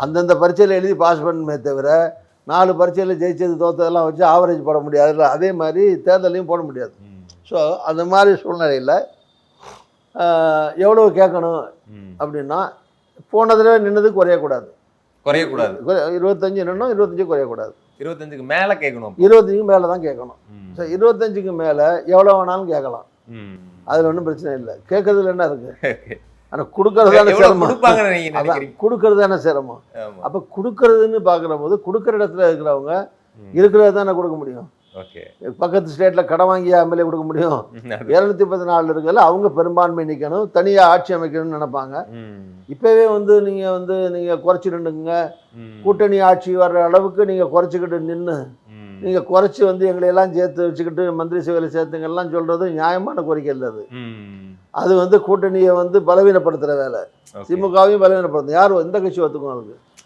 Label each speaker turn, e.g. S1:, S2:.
S1: அந்தந்த பரீட்சையில் எழுதி பாஸ் பண்ணுமே தவிர 4 பரீட்சையில் ஜெயிச்சது தோற்றதெல்லாம் வச்சு ஆவரேஜ் போட முடியாதுல்ல, அதே மாதிரி தேர்தலையும் போட முடியாது. ஸோ அந்த மாதிரி சூழ்நிலையில் எவ்வளோ கேட்கணும் அப்படின்னா, போன தடவை நின்னது குறையக்கூடாது. 25 நின்னோம், 25 குறையக்கூடாது.
S2: 25க்கு மேலே கேட்கணும்.
S1: 25க்கு மேலே தான் கேட்கணும். ஸோ 25க்கு மேலே எவ்வளோ வேணாலும் கேட்கலாம். அதில் ஒன்றும் பிரச்சனை இல்லை. கேட்கறதுல என்ன இருக்குது? ஆனால் கொடுக்கறது தானே சிரமம். கொடுக்கறது தானே சிரமம். அப்போ கொடுக்கறதுன்னு பார்க்குற போது கொடுக்குற இடத்துல இருக்கிறவங்க இருக்கிறது தானே கொடுக்க முடியும். பக்கத்து ஸ்டேட்டில் கடன் வாங்கியா எம்எல்ஏ கொடுக்க முடியும்? 214 இருக்கிறதுல அவங்க பெரும்பான்மை நிற்கணும், தனியாக ஆட்சி அமைக்கணும்னு நினைப்பாங்க. இப்போவே நீங்கள் குறைச்சிடுங்க, கூட்டணி ஆட்சி வர்ற அளவுக்கு நீங்கள் குறைச்சிக்கிட்டு நின்று நீங்கள் குறைச்சி எங்களையெல்லாம் சேர்த்து வச்சுக்கிட்டு மந்திரி சபையில் சேர்த்துங்கெல்லாம் சொல்கிறது நியாயமான கோரிக்கை இல்லை. அது கூட்டணியை பலவீனப்படுத்துகிற வேலை. திமுகவையும் பலவீனப்படுத்தும். யார் எந்த கட்சி ஒத்துக்கும்? அதுக்கு